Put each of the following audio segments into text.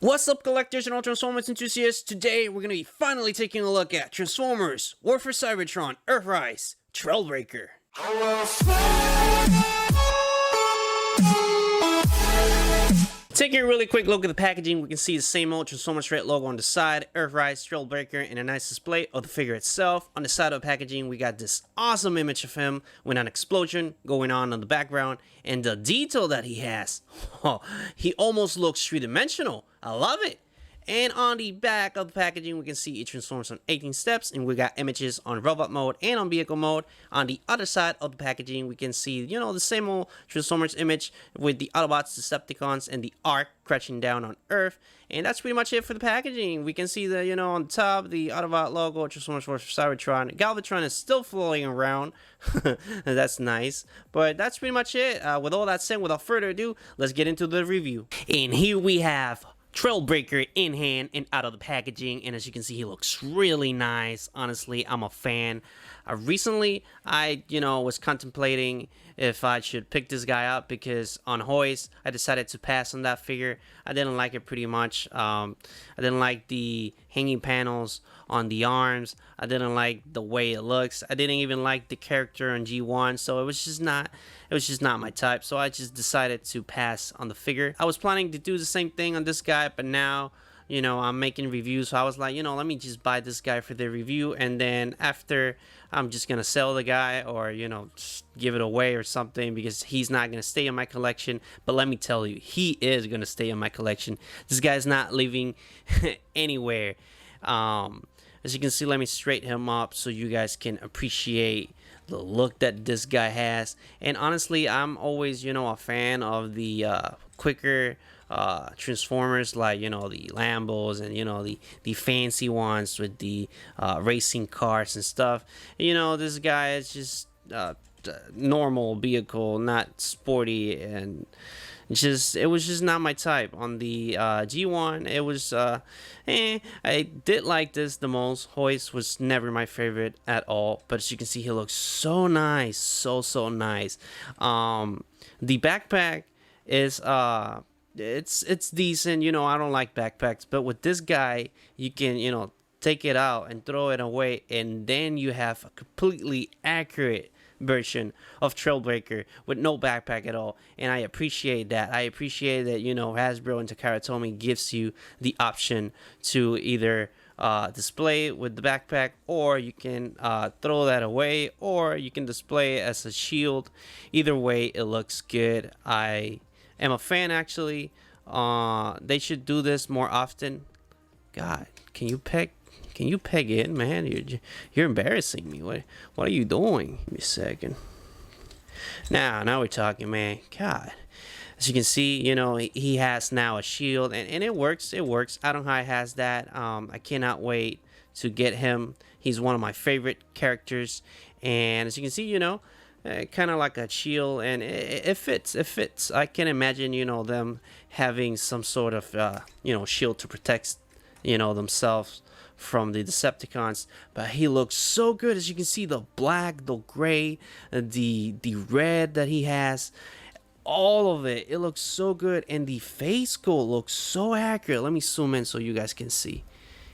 What's up, collectors and all Transformers enthusiasts? Today we're going to be finally taking a look at Transformers War for Cybertron Earthrise Trailbreaker. Taking a really quick look at the packaging, we can see the same old Transformers Red logo on the side, Earthrise Trailbreaker, and a nice display of the figure itself. On the side of the packaging, we got this awesome image of him with an explosion going on in the background, and the detail that he has. Oh, he almost looks three-dimensional. I love it. And on the back of the packaging, we can see it transforms on 18 steps, and we got images on robot mode and on vehicle mode. On the other side of the packaging, we can see, the same old Transformers image with the Autobots, Decepticons, and the Ark crashing down on Earth. And that's pretty much it for the packaging. We can see the, on the top, the Autobot logo, Transformers for Cybertron. Galvatron is still floating around. That's nice. But that's pretty much it. With all that said, without further ado, let's get into the review. And here we have Trailbreaker in hand and out of the packaging, and as you can see, he looks really nice. Honestly, I'm a fan. Recently, I was contemplating if I should pick this guy up, because on Hoist I decided to pass on that figure. I didn't like it pretty much. I didn't like the hanging panels on the arms. I didn't like the way it looks. I didn't even like the character on G1, so it was just not my type. So I just decided to pass on the figure. I was planning to do the same thing on this guy, but now I'm making reviews, so I was like, let me just buy this guy for the review, and then after, I'm just gonna sell the guy, or just give it away or something, because he's not gonna stay in my collection. But let me tell you, he is gonna stay in my collection. This guy's not leaving anywhere. As you can see, let me straighten him up so you guys can appreciate the look that this guy has. And honestly, I'm always a fan of the quicker Transformers, like the Lambos, and the fancy ones with the racing cars and stuff. This guy is just normal vehicle, not sporty, and it was just not my type. On the G1, it was I did like this the most. Hoist was never my favorite at all, but as you can see, he looks so nice, so nice. The backpack is it's decent. I don't like backpacks, but with this guy, you can take it out and throw it away, and then you have a completely accurate version of Trailbreaker with no backpack at all. And I appreciate that. I appreciate that Hasbro and Takara Tomy gives you the option to either display it with the backpack, or you can throw that away, or you can display it as a shield. Either way, it looks good. I am a fan, actually. They should do this more often. God, can you peg in, man? You're embarrassing me. What are you doing? Give me a second. Now we're talking, man. God. As you can see, he has now a shield, and it works. I don't know how he has that. I cannot wait to get him. He's one of my favorite characters, and as you can see, kind of like a shield, and it fits. I can imagine them having some sort of shield to protect themselves from the Decepticons. But he looks so good. As you can see, the black, the gray, the red that he has, all of it looks so good. And the face sculpt looks so accurate. Let me zoom in so you guys can see.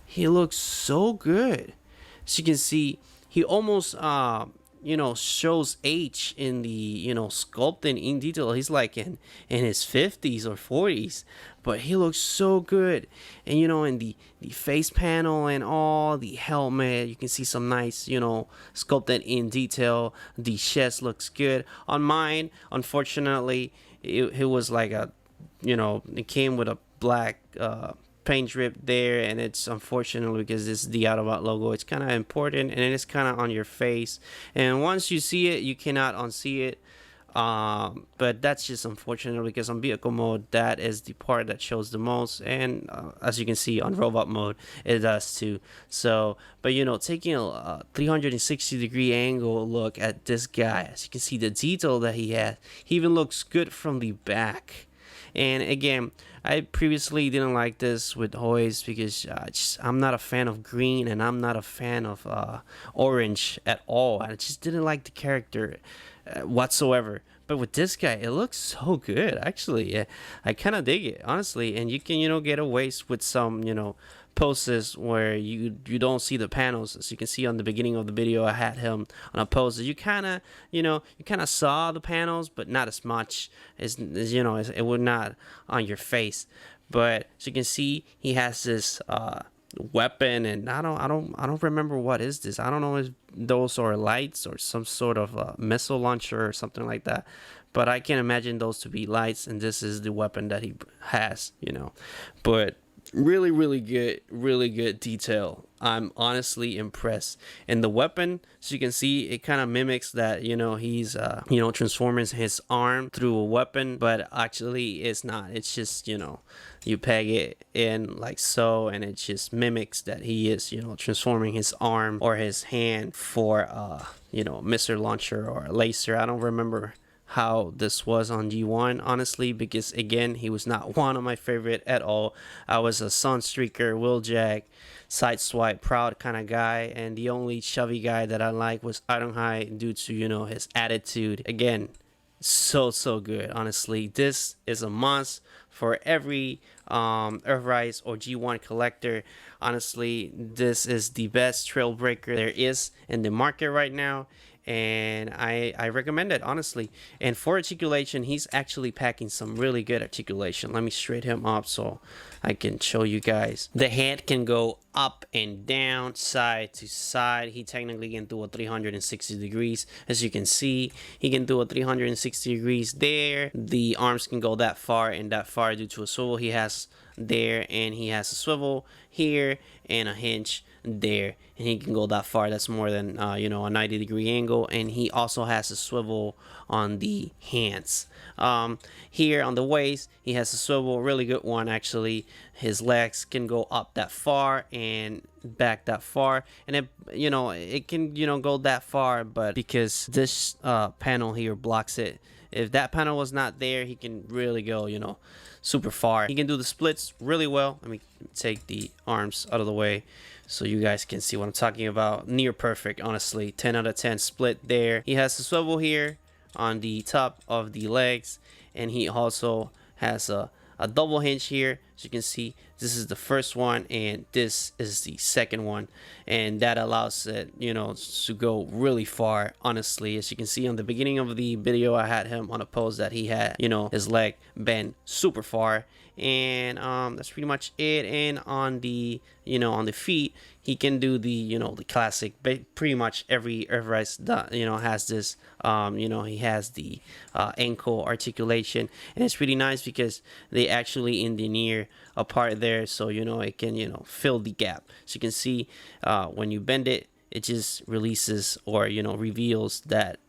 He looks so good. As you can see, he almost shows age in the sculpting in detail. He's like in his 50s or 40s, but he looks so good. And in the face panel and all, the helmet, you can see some nice sculpted in detail. The chest looks good. On mine, unfortunately, it was like it came with a black paint strip there, and it's unfortunately, because this is the Autobot logo, it's kind of important, and it's kind of on your face, and once you see it, you cannot unsee it. But that's just unfortunate, because on vehicle mode, that is the part that shows the most, and as you can see on robot mode, it does too. So, but taking a 360-degree angle look at this guy, as you can see the detail that he has, he even looks good from the back. And again, I previously didn't like this with Hoist, because I'm not a fan of green, and I'm not a fan of orange at all. I just didn't like the character whatsoever. But with this guy, it looks so good. Actually, yeah, I kind of dig it, honestly. And you can, get away with some, poses where you don't see the panels. As you can see on the beginning of the video, I had him on a pose that you kind of, saw the panels, but not as much as it would not on your face. But as you can see, he has this weapon, and I don't remember what is this. I don't know if those are lights or some sort of missile launcher or something like that, but I can imagine those to be lights, and this is the weapon that he has, but really good detail. I'm honestly impressed. And the weapon, so you can see, it kind of mimics that, he's transforming his arm through a weapon, but actually it's not. It's just, you peg it in like so, and it just mimics that he is, transforming his arm or his hand for missile launcher or a laser. I don't remember how this was on G1, honestly, because again, he was not one of my favorite at all. I was a Sunstreaker, Wheeljack, sideswipe proud kind of guy, and the only chubby guy that I like was Ironhide due to his attitude. Again, so good, honestly. This is a must for every Earthrise or G1 collector. Honestly, this is the best Trailbreaker there is in the market right now, and I recommend it, honestly. And for articulation, he's actually packing some really good articulation. Let me straight him up so I can show you guys. The head can go up and down, side to side. He technically can do a 360 degrees. As you can see, he can do a 360 degrees there. The arms can go that far and that far due to a swivel he has there, and he has a swivel here and a hinge there, and he can go that far. That's more than a 90-degree angle. And he also has a swivel on the hands. Here on the waist, he has a swivel, really good one actually. His legs can go up that far and back that far, and it can go that far, but because this panel here blocks it, if that panel was not there, he can really go super far. He can do the splits really well. Let me take the arms out of the way so you guys can see what I'm talking about. Near perfect, honestly. 10 out of 10 split there. He has a swivel here on the top of the legs, and he also has a double hinge here. As you can see, this is the first one and this is the second one, and that allows it to go really far, honestly. As you can see on the beginning of the video, I had him on a pose that he had his leg bent super far, and that's pretty much it. And on the on the feet, he can do the the classic, pretty much every Earthrise has this. He has the ankle articulation, and it's really nice because they actually engineer a part there, so it can fill the gap. So you can see when you bend it, it just releases or reveals that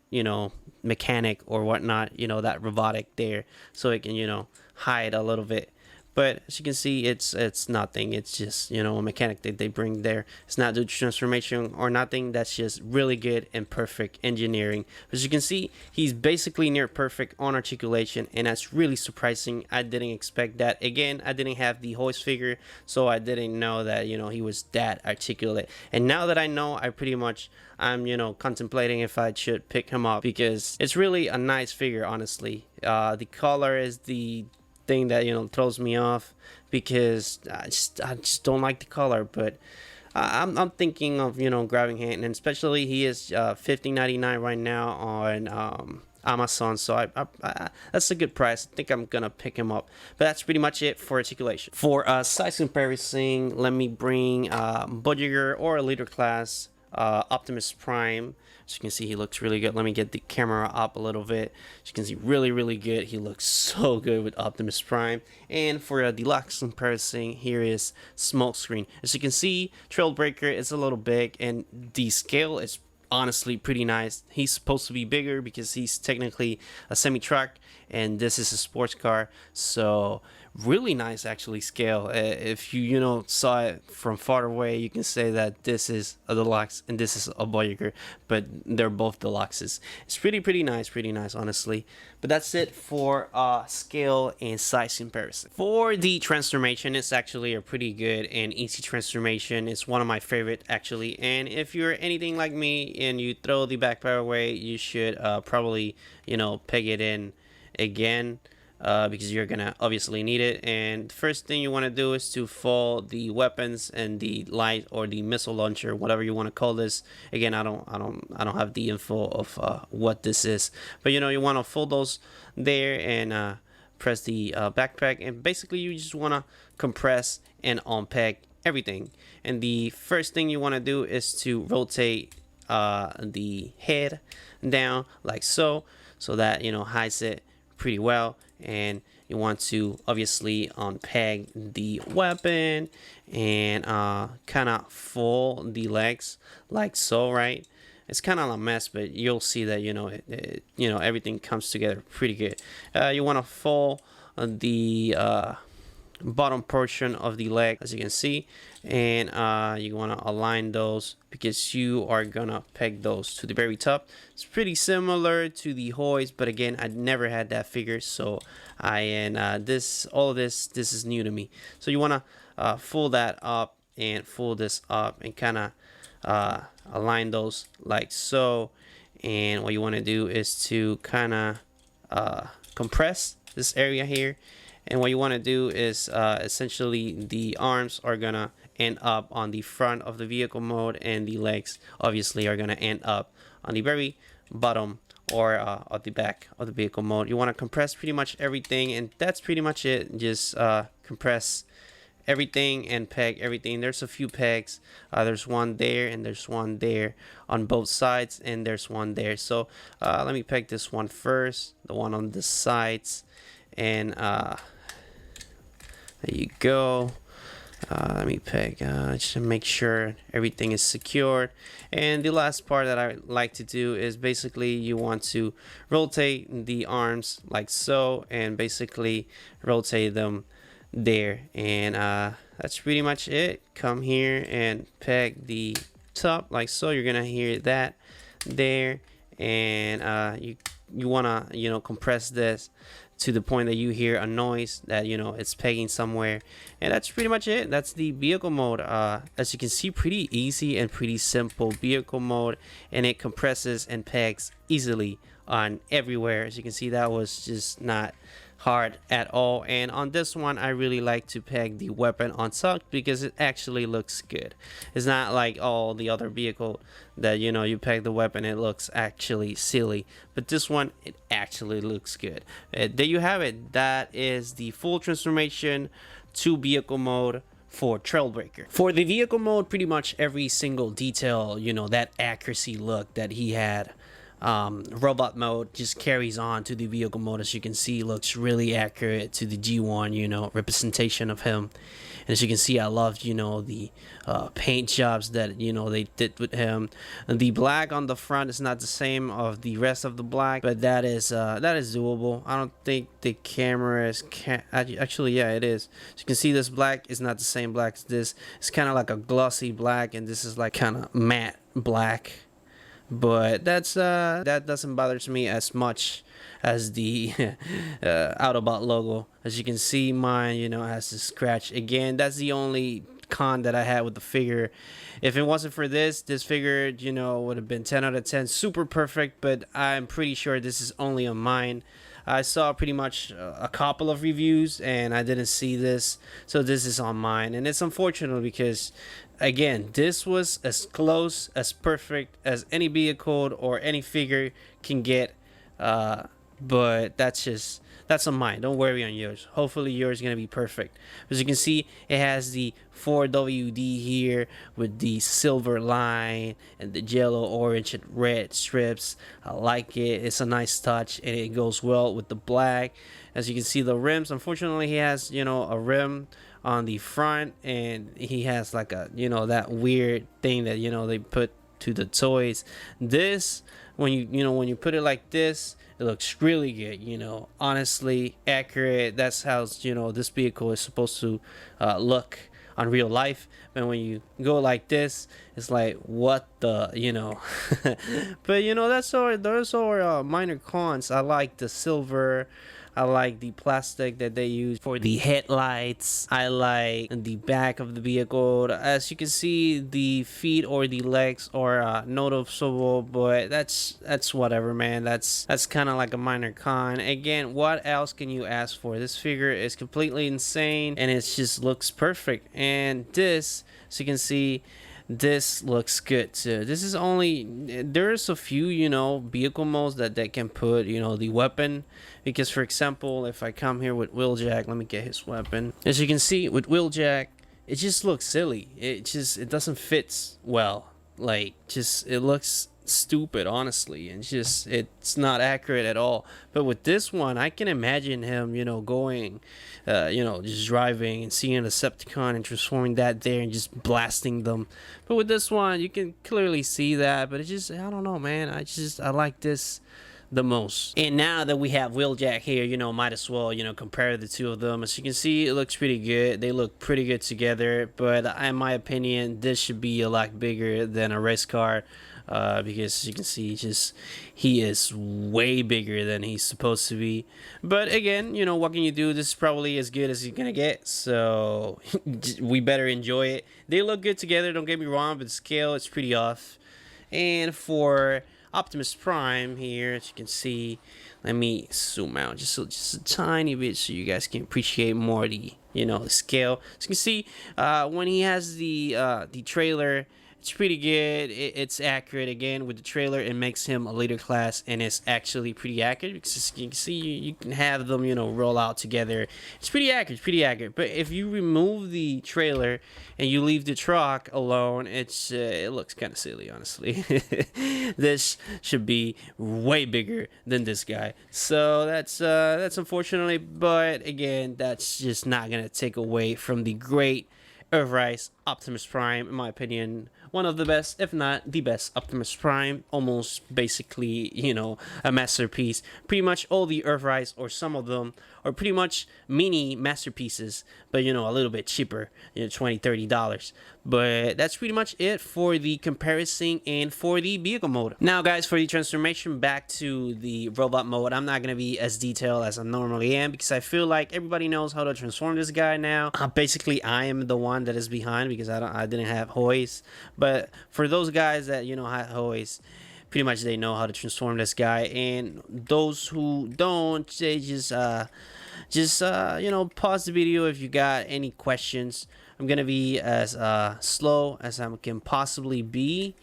mechanic or whatnot, that robotic there, so it can hide a little bit. But as you can see, it's nothing. It's just a mechanic that they bring there. It's not due to transformation or nothing. That's just really good and perfect engineering. As you can see, he's basically near perfect on articulation, and that's really surprising. I didn't expect that. Again, I didn't have the hoist figure, so I didn't know that he was that articulate. And now that I know, I'm contemplating if I should pick him up, because it's really a nice figure, honestly. The color is the thing that throws me off, because I just don't like the color. But I'm thinking of grabbing him, and especially he is $15.99 right now on Amazon, so I that's a good price. I think I'm gonna pick him up. But that's pretty much it for articulation. For size comparison, let me bring Budgeter or Leader Class Optimus Prime. As you can see, he looks really good. Let me get the camera up a little bit. As you can see, really good. He looks so good with Optimus Prime. And for a deluxe comparison, here is Smokescreen. As you can see, Trailbreaker is a little big, and the scale is honestly pretty nice. He's supposed to be bigger because he's technically a semi-truck, and this is a sports car. So really nice actually scale. If you saw it from far away, you can say that this is a deluxe and this is a Voyager, but they're both deluxes. It's pretty nice honestly. But that's it for scale and size comparison. For the transformation, it's actually a pretty good and easy transformation. It's one of my favorite actually, and if you're anything like me and you throw the back power away, you should probably peg it in again, because you're gonna obviously need it. And the first thing you want to do is to fold the weapons and the light or the missile launcher, whatever you want to call this. Again, I don't have the info of what this is, but you want to fold those there and press the backpack, and basically you just want to compress and unpeg everything. And the first thing you want to do is to rotate the head down like so that hides it pretty well. And you want to obviously unpeg the weapon and kind of fold the legs like so, right? It's kind of a mess, but you'll see that everything comes together pretty good. You want to fold the bottom portion of the leg, as you can see, and you want to align those because you are gonna peg those to the very top. It's pretty similar to the hoist, but again, I never had that figure, so all of this is new to me. So you want to fold that up and fold this up and kind of align those like so. And what you want to do is to kind of compress this area here. And what you want to do is essentially the arms are gonna end up on the front of the vehicle mode, and the legs obviously are gonna end up on the very bottom or at the back of the vehicle mode. You want to compress pretty much everything, and that's pretty much it. Just compress everything and peg everything. There's a few pegs. There's one there and there's one there on both sides, and there's one there. So let me peg this one first, the one on the sides, and there you go. Let me peg just to make sure everything is secured. And the last part that I like to do is basically you want to rotate the arms like so, and basically rotate them there. And that's pretty much it. Come here and peg the top like so. You're gonna hear that there, and you wanna compress this to the point that you hear a noise that it's pegging somewhere. And that's pretty much it. That's the vehicle mode. As you can see, pretty easy and pretty simple vehicle mode, and it compresses and pegs easily on everywhere. As you can see, that was just not hard at all. And on this one, I really like to peg the weapon on top because it actually looks good. It's not like all the other vehicle that you peg the weapon, it looks actually silly, but this one, it actually looks good. There you have it. That is the full transformation to vehicle mode for Trailbreaker. For the vehicle mode, pretty much every single detail, that accuracy look that he had, robot mode just carries on to the vehicle mode. As you can see, looks really accurate to the G1 representation of him. And as you can see, I love the paint jobs that they did with him. And the black on the front is not the same of the rest of the black, but that is doable. I don't think the camera is actually, yeah, it is. As you can see, this black is not the same black as this. It's kind of like a glossy black, and this is like kind of matte black. But that doesn't bother me as much as the Autobot logo. As you can see, mine has a scratch again. That's the only con that I had with the figure. If it wasn't for this figure would have been 10 out of 10, super perfect. But I'm pretty sure this is only on mine. I saw pretty much a couple of reviews and I didn't see this, so this is on mine. And it's unfortunate because, again, this was as close, as perfect as any vehicle or any figure can get, but that's on mine. Don't worry on yours. Hopefully yours is gonna be perfect. As you can see, it has the 4WD here with the silver line and the yellow, orange, and red strips. I like it. It's a nice touch, and it goes well with the black. As you can see, the rims, unfortunately, he has a rim on the front, and he has like a that weird thing that they put to the toys. This, when when you put it like this, it looks really good, honestly accurate. That's how this vehicle is supposed to look on real life. And when you go like this, it's like, what the, but those are minor cons. I like the silver, I like the plastic that they use for the headlights. I like the back of the vehicle. As you can see, the feet or the legs are noticeable, but that's whatever, man. That's kind of like a minor con. Again, what else can you ask for? This figure is completely insane, and it just looks perfect. And this, as you can see, this looks good too. This is only, there's a few vehicle modes that they can put the weapon, because for example, if I come here with Wheeljack, let me get his weapon. As you can see with Wheeljack, it just looks silly. It doesn't fit well. Like, it looks stupid, honestly, and it's not accurate at all. But with this one, I can imagine him going just driving and seeing a Decepticon and transforming that there and just blasting them. But with this one, you can clearly see that, but I don't know, man. I like this the most. And now that we have Wheeljack here, might as well compare the two of them. As you can see, it looks pretty good. They look pretty good together, but in my opinion, this should be a lot bigger than a race car, because as you can see, he is way bigger than he's supposed to be. But again, what can you do? This is probably as good as you're gonna get, so we better enjoy it. They look good together, don't get me wrong, but the scale is pretty off. And for Optimus Prime here, as you can see, let me zoom out just a tiny bit so you guys can appreciate more the the scale. So you can see when he has the trailer, it's pretty good. It's accurate. Again, with the trailer, it makes him a later class, and it's actually pretty accurate, because you can see you can have them roll out together. It's pretty accurate. But if you remove the trailer and you leave the truck alone, it looks kind of silly, honestly. This should be way bigger than this guy, so that's unfortunately. But again, that's just not gonna take away from the great Earthrise Optimus Prime. In my opinion, one of the best, if not the best Optimus Prime. Almost basically, a masterpiece. Pretty much all the Earthrise, or some of them, are pretty much mini masterpieces, but a little bit cheaper, $20-$30. But that's pretty much it for the comparison and for the vehicle mode. Now guys, for the transformation back to the robot mode, I'm not gonna be as detailed as I normally am, because I feel like everybody knows how to transform this guy now. Basically, I am the one that is behind, because I didn't have hoist. But for those guys that had hoist, pretty much they know how to transform this guy. And those who don't, they just pause the video if you got any questions. I'm gonna be as slow as I can possibly be,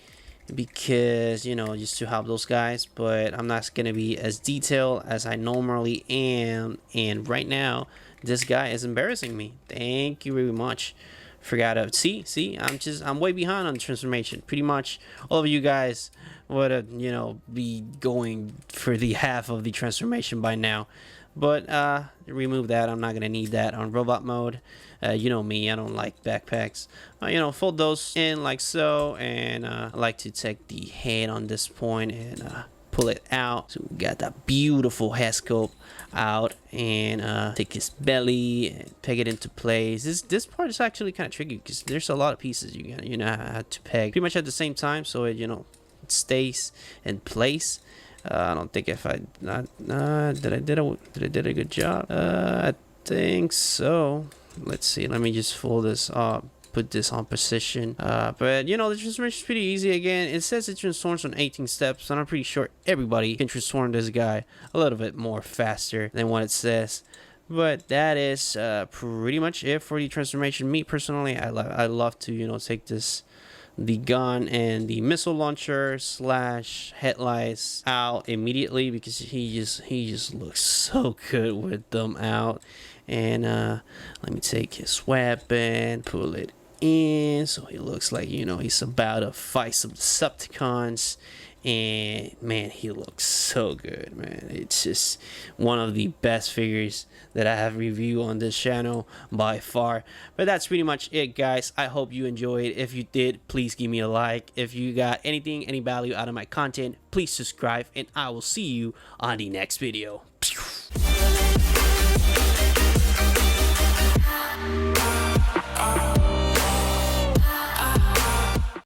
because just to help those guys, but I'm not gonna be as detailed as I normally am. And right now, this guy is embarrassing me. Thank you very much. Forgot to see I'm way behind on the transformation. Pretty much all of you guys would be going for the half of the transformation by now. But remove that. I'm not gonna need that on robot mode. You know me, I don't like backpacks. Fold those in like so, and I like to take the head on this point and pull it out. So we got that beautiful head sculpt out, and take his belly and peg it into place. This part is actually kind of tricky, because there's a lot of pieces you have to peg pretty much at the same time, so it it stays in place. I don't think if I did I did a good job. I think so. Let's see. Let me just fold this up. Put this on position. But the transformation is pretty easy. Again, it says it transforms on 18 steps, and I'm pretty sure everybody can transform this guy a little bit more faster than what it says. But that is pretty much it for the transformation. Me personally, I love to take the gun and the missile launcher / headlights out immediately, because he just looks so good with them out. And let me take his weapon, pull it in, so he looks like he's about to fight some Decepticons. and man, he looks so good, man. It's just one of the best figures that I have reviewed on this channel by far. But that's pretty much it, guys. I hope you enjoyed. If you did, please give me a like. If you got any value out of my content, please subscribe, and I will see you on the next video.